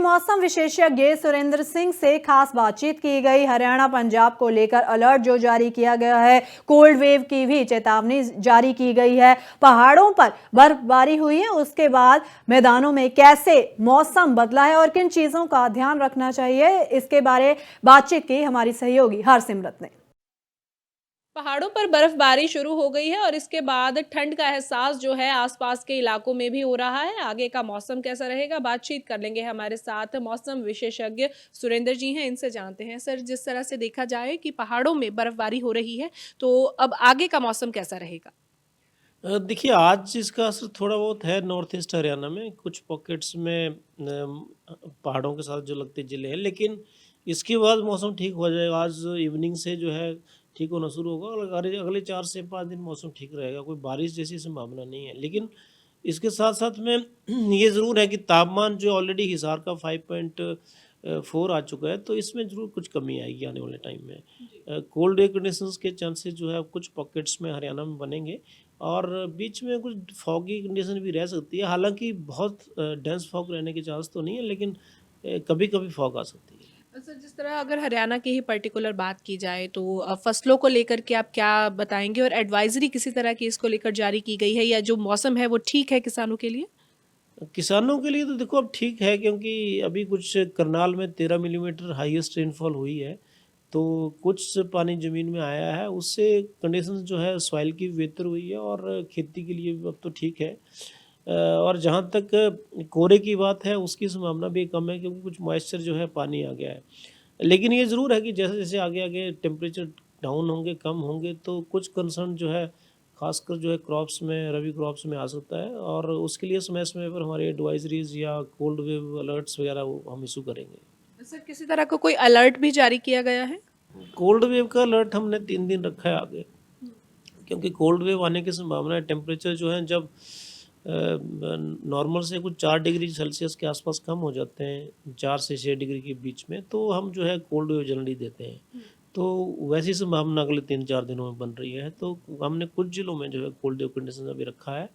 मौसम विशेषज्ञ सुरेंद्र सिंह से खास बातचीत की गई। हरियाणा पंजाब को लेकर अलर्ट जो जारी किया गया है, कोल्ड वेव की भी चेतावनी जारी की गई है। पहाड़ों पर बर्फबारी हुई है, उसके बाद मैदानों में कैसे मौसम बदला है और किन चीजों का ध्यान रखना चाहिए, इसके बारे बातचीत की हमारी सहयोगी हरसिमरत ने। पहाड़ों पर बर्फबारी शुरू हो गई है और इसके बाद ठंड का एहसास जो है आसपास के इलाकों में भी हो रहा है। आगे का मौसम कैसा रहेगा, बातचीत कर लेंगे। हमारे साथ मौसम विशेषज्ञ सुरेंद्र जी हैं, इनसे जानते हैं। सर, जिस तरह से देखा जाए कि पहाड़ों में बर्फबारी हो रही है, तो अब आगे का मौसम कैसा रहेगा? देखिए, आज इसका असर थोड़ा बहुत है नॉर्थ ईस्ट हरियाणा में, कुछ पॉकेट्स में पहाड़ों के साथ जो लगते ज़िले हैं, लेकिन इसके बाद मौसम ठीक हो जाएगा। आज इवनिंग से जो है ठीक होना शुरू होगा और अगले 4 से 5 दिन मौसम ठीक रहेगा, कोई बारिश जैसी संभावना नहीं है। लेकिन इसके साथ-साथ में ये ज़रूर है कि तापमान जो ऑलरेडी हिसार का 5.4 आ चुका है, तो इसमें ज़रूर कुछ कमी आएगी आने वाले टाइम में। कोल्ड एयर कंडीशंस के चांसेस जो है कुछ पॉकेट्स में हरियाणा में बनेंगे और बीच में कुछ फॉगी कंडीशन भी रह सकती है। हालांकि बहुत डेंस फॉग रहने के चांस तो नहीं है, लेकिन कभी-कभी फॉग आ सकती है। सर, जिस तरह अगर हरियाणा की ही पर्टिकुलर बात की जाए, तो फसलों को लेकर के आप क्या बताएंगे और एडवाइजरी किसी तरह की इसको लेकर जारी की गई है, या जो मौसम है वो ठीक है किसानों के लिए? किसानों के लिए तो देखो अब ठीक है, क्योंकि अभी कुछ करनाल में 13 मिलीमीटर हाईएस्ट रेनफॉल हुई है, तो कुछ पानी ज़मीन में आया है, उससे कंडीशंस जो है सॉइल की बेहतर हुई है और खेती के लिए भी अब तो ठीक है। और जहाँ तक कोहरे की बात है, उसकी संभावना भी कम है, क्योंकि कुछ मॉइस्चर जो है पानी आ गया है। लेकिन ये ज़रूर है कि जैसे-जैसे आगे-आगे टेम्परेचर डाउन होंगे, कम होंगे, तो कुछ कंसर्न जो है खासकर जो है क्रॉप्स में, रबी क्रॉप्स में आ सकता है, और उसके लिए समय-समय पर हमारी एडवाइजरीज़ या कोल्ड वेव अलर्ट्स वगैरह वो हम इश्यू करेंगे। सर, किसी तरह का कोई अलर्ट भी जारी किया गया है? कोल्ड वेव का अलर्ट हमने 3 दिन रखा है आगे, क्योंकि कोल्ड वेव आने की संभावना है। टेम्परेचर जो है जब नॉर्मल से कुछ 4 डिग्री सेल्सियस के आसपास कम हो जाते हैं, 4 से 6 डिग्री के बीच में, तो हम जो है कोल्ड वेव जनरली देते हैं। तो वैसी संभावना अगले 3-4 दिनों में बन रही है, तो हमने कुछ ज़िलों में जो है कोल्ड वेव कंडीशन अभी रखा है,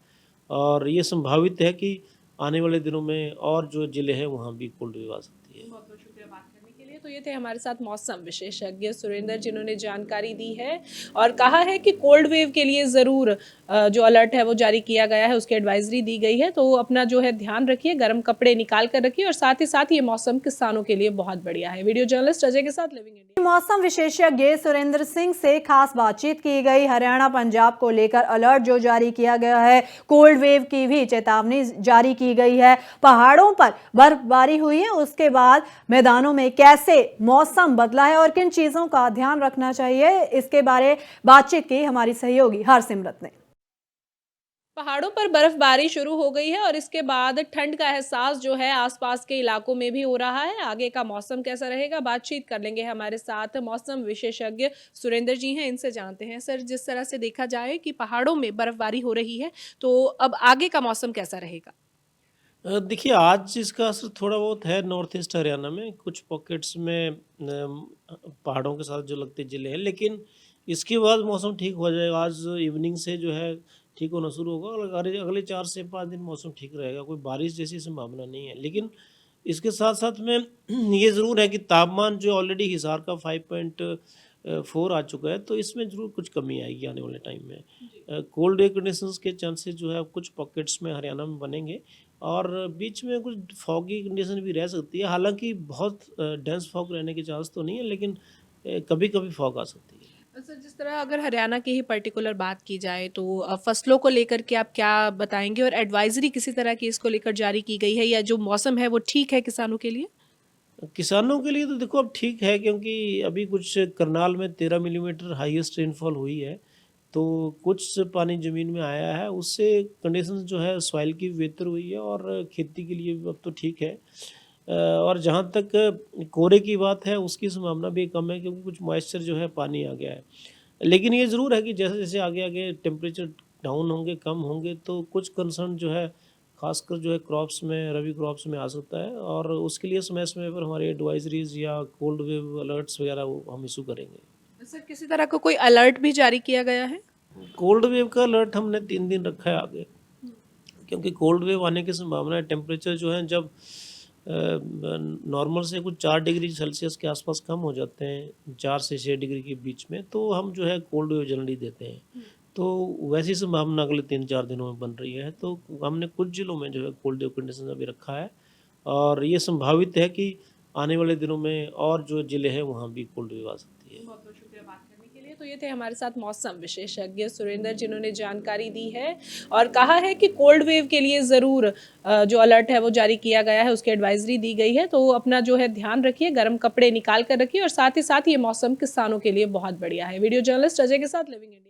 और ये संभावित है कि आने वाले दिनों में और जो ज़िले हैं वहाँ भी कोल्ड वेव आ सकती है। बहुत बहुत शुक्रिया बात करने के लिए। तो ये थे हमारे साथ मौसम विशेषज्ञ सुरेंद्र, जिन्होंने जानकारी दी है और कहा है कि कोल्ड वेव के लिए ज़रूर जो अलर्ट है वो जारी किया गया है, उसकी एडवाइजरी दी गई है। तो अपना जो है ध्यान रखिए, गर्म कपड़े निकाल कर रखिए, और साथ ही साथ ये मौसम किसानों के लिए बहुत बढ़िया है। वीडियो जर्नलिस्ट अजय के साथ लिविंग इंडिया। मौसम विशेषज्ञ सुरेंद्र सिंह से खास बातचीत की गई। हरियाणा पंजाब को लेकर अलर्ट जो जारी किया गया है, कोल्ड वेव की भी चेतावनी जारी की गई है। पहाड़ों पर बर्फबारी हुई है, उसके बाद मैदानों में कैसे मौसम बदला है और किन चीजों का ध्यान रखना चाहिए, इसके बारे बातचीत की हमारी सहयोगी हरसिमरत ने। पहाड़ों पर बर्फबारी शुरू हो गई है और इसके बाद ठंड का एहसास जो है आसपास के इलाकों में भी हो रहा है। आगे का मौसम कैसा रहेगा, बातचीत कर लेंगे। हमारे साथ मौसम विशेषज्ञ सुरेंद्र जी हैं, इनसे जानते हैं। सर, जिस तरह से देखा जाए कि पहाड़ों में बर्फबारी हो रही है, तो अब आगे का मौसम कैसा रहेगा? देखिए, आज इसका असर थोड़ा बहुत है नॉर्थ ईस्ट हरियाणा में, कुछ पॉकेट्स में पहाड़ों के साथ जो लगते ज़िले हैं, लेकिन इसके बाद मौसम ठीक हो जाएगा। आज इवनिंग से जो है ठीक होना शुरू होगा और अगले 4 से 5 दिन मौसम ठीक रहेगा, कोई बारिश जैसी संभावना नहीं है। लेकिन इसके साथ-साथ में ये ज़रूर है कि तापमान जो ऑलरेडी हिसार का 5.4 आ चुका है, तो इसमें ज़रूर कुछ कमी आएगी आने वाले टाइम में। कोल्ड एयर कंडीशंस के चांसेस जो है कुछ पॉकेट्स में हरियाणा में बनेंगे और बीच में कुछ फॉगी कंडीशन भी रह सकती है। हालांकि बहुत डेंस फॉग रहने के चांस तो नहीं है, लेकिन कभी-कभी फॉग आ सकती है। सर, जिस तरह अगर हरियाणा की ही पर्टिकुलर बात की जाए, तो फसलों को लेकर के आप क्या बताएंगे और एडवाइजरी किसी तरह की इसको लेकर जारी की गई है, या जो मौसम है वो ठीक है किसानों के लिए? किसानों के लिए तो देखो अब ठीक है, क्योंकि अभी कुछ करनाल में 13 मिलीमीटर हाईएस्ट रेनफॉल हुई है, तो कुछ पानी ज़मीन में आया है, उससे कंडीशंस जो है सॉइल की बेहतर हुई है और खेती के लिए भी अब तो ठीक है। और जहाँ तक कोहरे की बात है, उसकी संभावना भी कम है, क्योंकि कुछ मॉइस्चर जो है पानी आ गया है। लेकिन ये ज़रूर है कि जैसे-जैसे आगे-आगे टेम्परेचर डाउन होंगे, कम होंगे, तो कुछ कंसर्न जो है खासकर जो है क्रॉप्स में, रबी क्रॉप्स में आ सकता है, और उसके लिए समय-समय पर हमारी एडवाइजरीज़ या कोल्ड वेव अलर्ट्स वगैरह वो हम इश्यू करेंगे। सर, किसी तरह का कोई अलर्ट भी जारी किया गया है? कोल्ड वेव का अलर्ट हमने 3 दिन रखा है आगे, क्योंकि कोल्ड वेव आने की संभावना है। टेम्परेचर जो है जब नॉर्मल से कुछ 4 डिग्री सेल्सियस के आसपास कम हो जाते हैं, 4 से 6 डिग्री के बीच में, तो हम जो है कोल्ड वेव जनरली देते हैं। तो वैसी संभावना अगले 3-4 दिनों में बन रही है, तो हमने कुछ जिलों में जो है कोल्ड वेव कंडीशन अभी रखा है और ये संभावित है कि आने वाले दिनों में और जो जिले हैं वहाँ भी कोल्ड वेव आ सकती है। बहुत बहुत शुक्रिया बात करने के लिए। तो ये थे हमारे साथ मौसम विशेषज्ञ सुरेंद्र, जिन्होंने जानकारी दी है और कहा है कि कोल्ड वेव के लिए ज़रूर जो अलर्ट है वो जारी किया गया है, उसकी एडवाइजरी दी गई है। तो अपना जो है ध्यान रखिए, गर्म कपड़े निकाल कर रखिए और साथ ही साथ ये मौसम किसानों के लिए बहुत बढ़िया है। वीडियो जर्नलिस्ट अजय के साथ लिविंग इंडिया।